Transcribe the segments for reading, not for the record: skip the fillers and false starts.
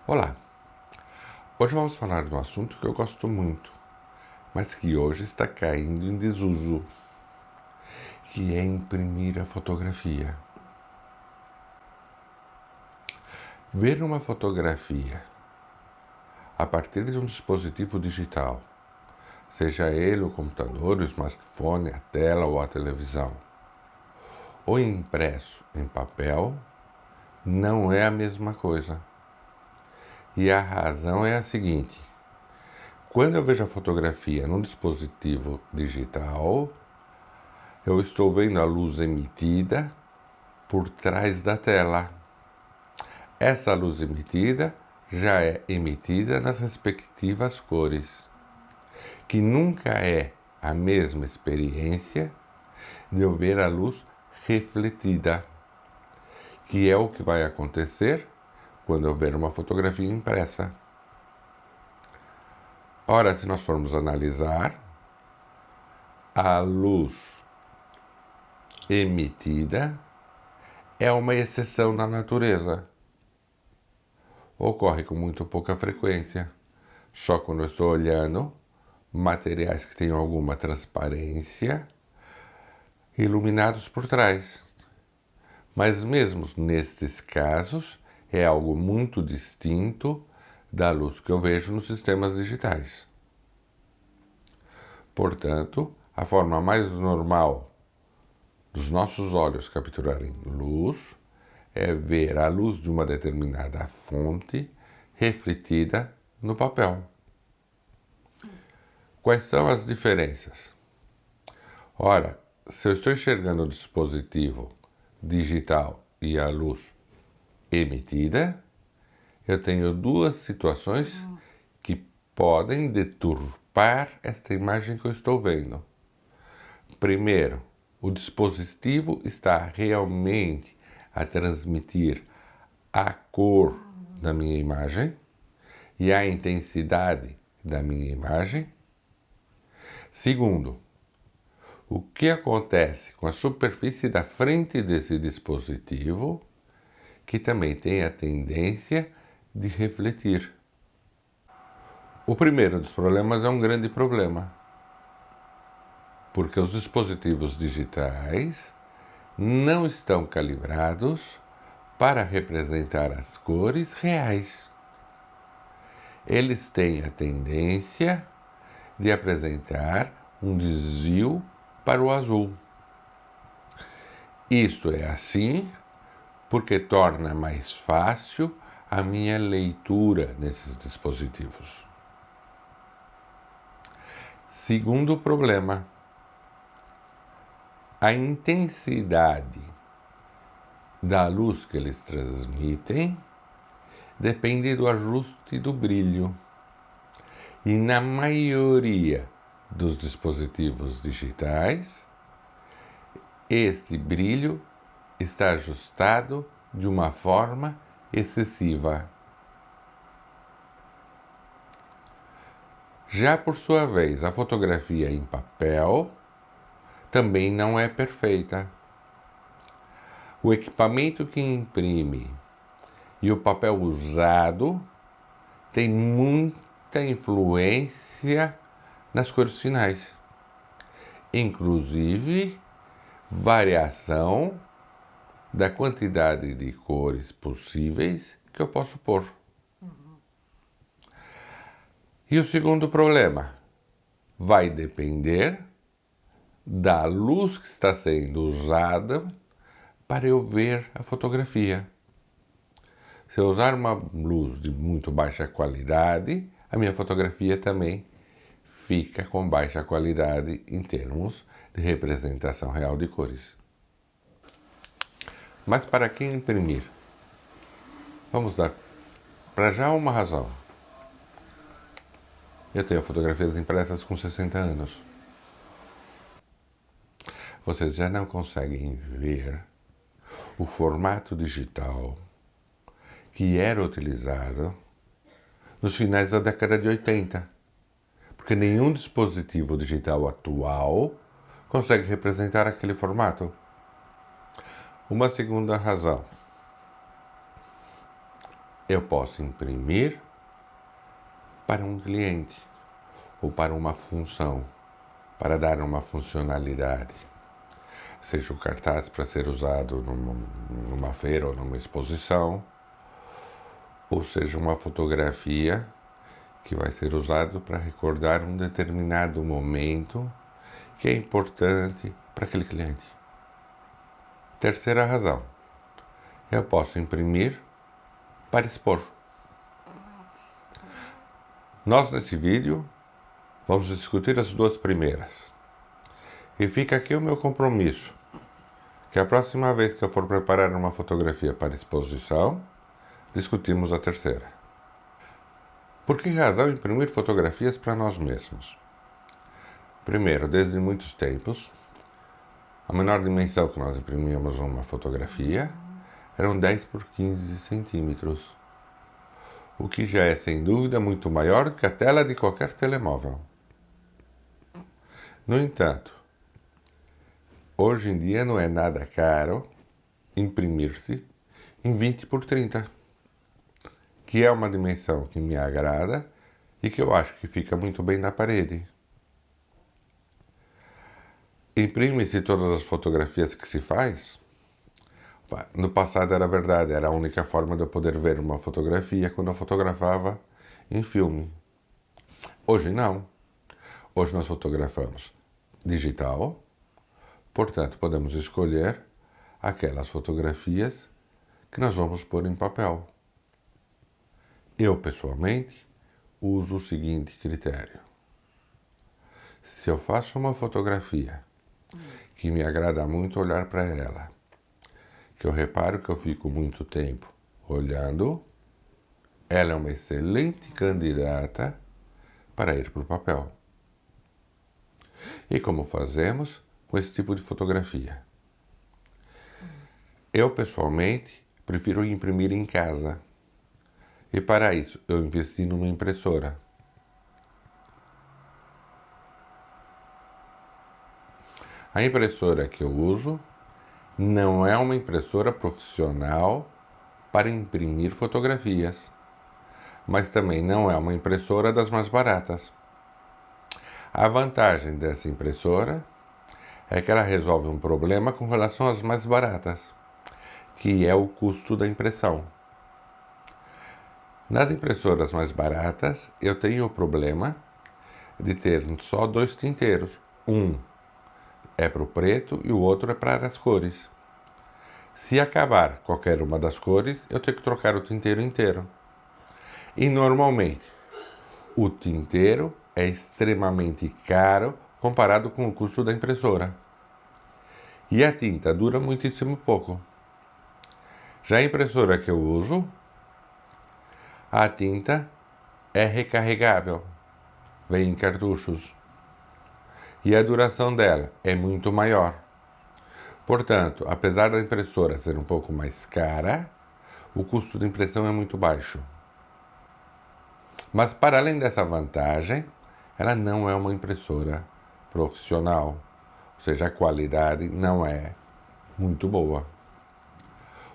Olá, hoje vamos falar de um assunto que eu gosto muito, mas que hoje está caindo em desuso, que é imprimir a fotografia. Ver uma fotografia a partir de um dispositivo digital, seja ele o computador, o smartphone, a tela ou a televisão, ou impresso em papel, não é a mesma coisa. E a razão é a seguinte: quando eu vejo a fotografia num dispositivo digital, eu estou vendo a luz emitida por trás da tela. Essa luz emitida já é emitida nas respectivas cores, que nunca é a mesma experiência de eu ver a luz refletida, que é o que vai acontecer quando eu ver uma fotografia impressa. Ora, se nós formos analisar, a luz emitida é uma exceção na natureza. Ocorre com muito pouca frequência. Só quando eu estou olhando materiais que tenham alguma transparência iluminados por trás. Mas mesmo nesses casos, é algo muito distinto da luz que eu vejo nos sistemas digitais. Portanto, a forma mais normal dos nossos olhos capturarem luz é ver a luz de uma determinada fonte refletida no papel. Quais são as diferenças? Ora, se eu estou enxergando o dispositivo digital e a luz emitida, eu tenho duas situações que podem deturpar esta imagem que eu estou vendo. Primeiro, o dispositivo está realmente a transmitir a cor da minha imagem e a intensidade da minha imagem. Segundo, o que acontece com a superfície da frente desse dispositivo, que também tem a tendência de refletir. O primeiro dos problemas é um grande problema, porque os dispositivos digitais não estão calibrados para representar as cores reais. Eles têm a tendência de apresentar um desvio para o azul. Isto é assim porque torna mais fácil a minha leitura nesses dispositivos. Segundo problema, a intensidade da luz que eles transmitem depende do ajuste do brilho. E na maioria dos dispositivos digitais, este brilho está ajustado de uma forma excessiva. Já por sua vez, a fotografia em papel também não é perfeita. O equipamento que imprime e o papel usado tem muita influência nas cores finais, inclusive variação da quantidade de cores possíveis que eu posso pôr. E o segundo problema vai depender da luz que está sendo usada para eu ver a fotografia. Se eu usar uma luz de muito baixa qualidade, a minha fotografia também fica com baixa qualidade em termos de representação real de cores. Mas para que imprimir? Vamos dar para já uma razão. Eu tenho fotografias impressas com 60 anos. Vocês já não conseguem ver o formato digital que era utilizado nos finais da década de 80. Porque nenhum dispositivo digital atual consegue representar aquele formato. Uma segunda razão Eu posso imprimir para um cliente ou para uma função, para dar uma funcionalidade. Seja o cartaz para ser usado numa feira ou numa exposição, ou seja uma fotografia que vai ser usado para recordar um determinado momento que é importante para aquele cliente. Terceira razão, eu posso imprimir para expor. Nós nesse vídeo vamos discutir as duas primeiras. E fica aqui o meu compromisso, que a próxima vez que eu for preparar uma fotografia para exposição, discutimos a terceira. Por que razão imprimir fotografias para nós mesmos? Primeiro, desde muitos tempos, a menor dimensão que nós imprimíamos uma fotografia eram 10 por 15 centímetros, o que já é sem dúvida muito maior do que a tela de qualquer telemóvel. No entanto, hoje em dia não é nada caro imprimir-se em 20 por 30, que é uma dimensão que me agrada e que eu acho que fica muito bem na parede. Imprime-se todas as fotografias que se faz? No passado era verdade, era a única forma de eu poder ver uma fotografia quando eu fotografava em filme. Hoje não. Hoje nós fotografamos digital, portanto podemos escolher aquelas fotografias que nós vamos pôr em papel. Eu, pessoalmente, uso o seguinte critério. Se eu faço uma fotografia que me agrada muito olhar para ela, que eu reparo que eu fico muito tempo olhando, ela é uma excelente candidata para ir para o papel. E como fazemos com esse tipo de fotografia? Eu, pessoalmente, prefiro imprimir em casa. E para isso, eu investi numa impressora. A impressora que eu uso não é uma impressora profissional para imprimir fotografias, mas também não é uma impressora das mais baratas. A vantagem dessa impressora é que ela resolve um problema com relação às mais baratas, que é o custo da impressão. Nas impressoras mais baratas, eu tenho o problema de ter só dois tinteiros. Um é para o preto e o outro é para as cores. Se acabar qualquer uma das cores, eu tenho que trocar o tinteiro inteiro. E normalmente, o tinteiro é extremamente caro comparado com o custo da impressora. E a tinta dura muitíssimo pouco. Já a impressora que eu uso, a tinta é recarregável, vem em cartuchos. E a duração dela é muito maior. Portanto, apesar da impressora ser um pouco mais cara, o custo de impressão é muito baixo. Mas para além dessa vantagem, ela não é uma impressora profissional, ou seja, a qualidade não é muito boa.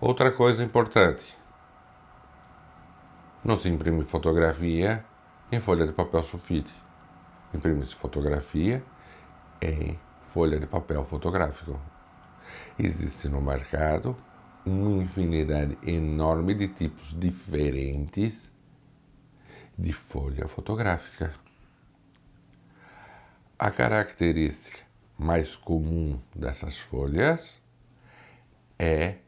Outra coisa importante, não se imprime fotografia em folha de papel sulfite. Imprime-se fotografia em folha de papel fotográfico. Existe no mercado uma infinidade enorme de tipos diferentes de folha fotográfica. A característica mais comum dessas folhas é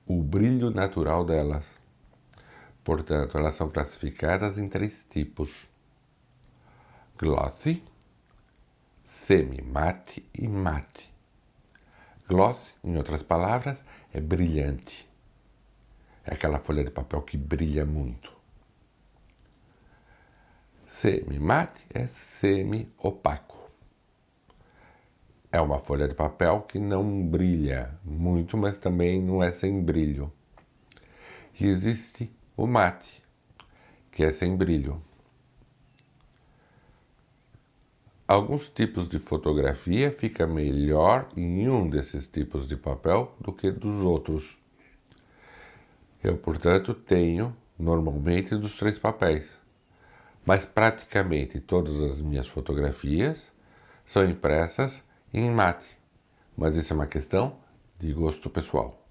o brilho natural delas. Portanto, elas são classificadas em 3 tipos: glossy, semi-mate e mate. Gloss, em outras palavras, é brilhante. É aquela folha de papel que brilha muito. Semi-mate é semi-opaco. É uma folha de papel que não brilha muito, mas também não é sem brilho. E existe o mate, que é sem brilho. Alguns tipos de fotografia fica melhor em um desses tipos de papel do que dos outros. Eu, portanto, tenho normalmente dos 3 papéis, mas praticamente todas as minhas fotografias são impressas em mate, mas isso é uma questão de gosto pessoal.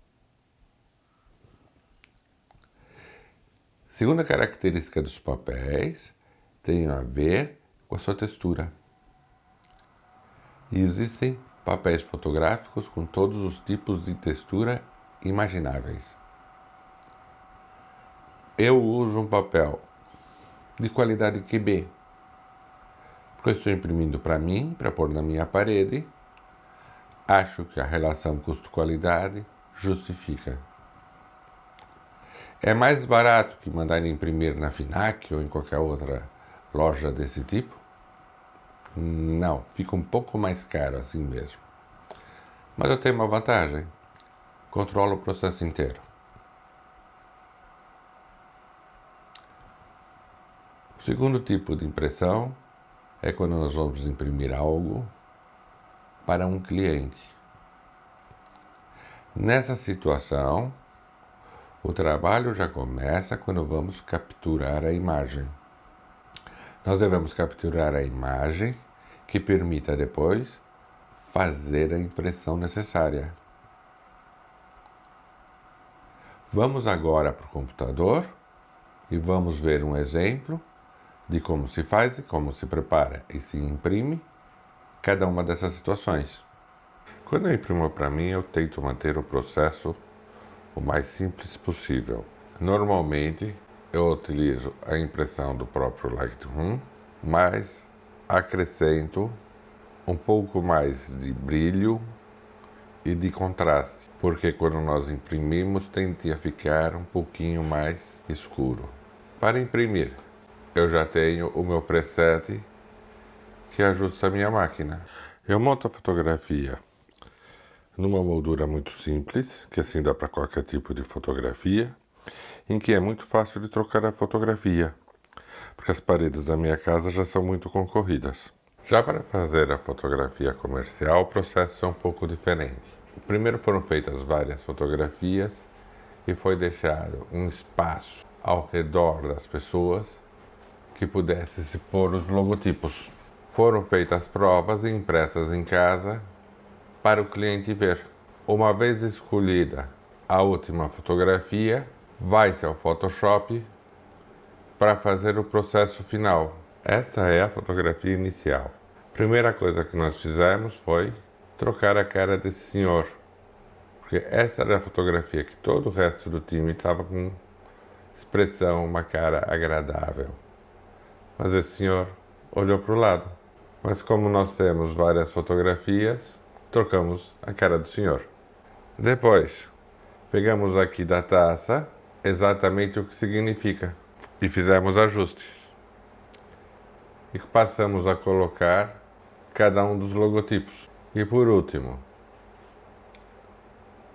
Segunda característica dos papéis tem a ver com a sua textura. Existem papéis fotográficos com todos os tipos de textura imagináveis. Eu uso um papel de qualidade QB, porque eu estou imprimindo para mim, para pôr na minha parede. Acho que a relação custo-qualidade justifica. É mais barato que mandar imprimir na FINAC ou em qualquer outra loja desse tipo? Não, fica um pouco mais caro assim mesmo. Mas eu tenho uma vantagem: controlo o processo inteiro. O segundo tipo de impressão é quando nós vamos imprimir algo para um cliente. Nessa situação, o trabalho já começa quando vamos capturar a imagem. Nós devemos capturar a imagem que permita depois fazer a impressão necessária. Vamos agora para o computador e vamos ver um exemplo de como se faz, como se prepara e se imprime cada uma dessas situações. Quando eu imprimo para mim, eu tento manter o processo o mais simples possível. Normalmente, eu utilizo a impressão do próprio Lightroom, mas acrescento um pouco mais de brilho e de contraste, porque quando nós imprimimos tende a ficar um pouquinho mais escuro. Para imprimir, eu já tenho o meu preset que ajusta a minha máquina. Eu monto a fotografia numa moldura muito simples, que assim dá para qualquer tipo de fotografia, em que é muito fácil de trocar a fotografia, porque as paredes da minha casa já são muito concorridas. Já para fazer a fotografia comercial, o processo é um pouco diferente. Primeiro foram feitas várias fotografias e foi deixado um espaço ao redor das pessoas que pudesse se pôr os logotipos. Foram feitas provas e impressas em casa para o cliente ver. Uma vez escolhida a última fotografia, vai-se ao Photoshop para fazer o processo final. Essa é a fotografia inicial. Primeira coisa que nós fizemos foi trocar a cara desse senhor, porque essa era a fotografia que todo o resto do time estava com expressão, uma cara agradável. Mas esse senhor olhou para o lado. Mas como nós temos várias fotografias, trocamos a cara do senhor. Depois, pegamos aqui da taça exatamente o que significa e fizemos ajustes. E passamos a colocar cada um dos logotipos. E por último,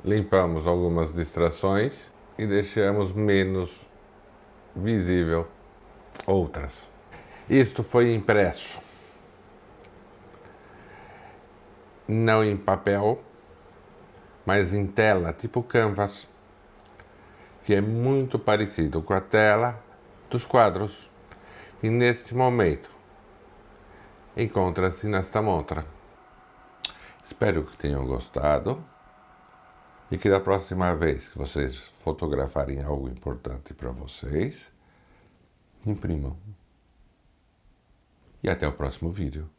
limpamos algumas distrações e deixamos menos visível outras. Isto foi impresso, não em papel, mas em tela, tipo Canvas, que é muito parecido com a tela dos quadros. E neste momento, encontra-se nesta montra. Espero que tenham gostado e que da próxima vez que vocês fotografarem algo importante para vocês, imprimam. E até o próximo vídeo.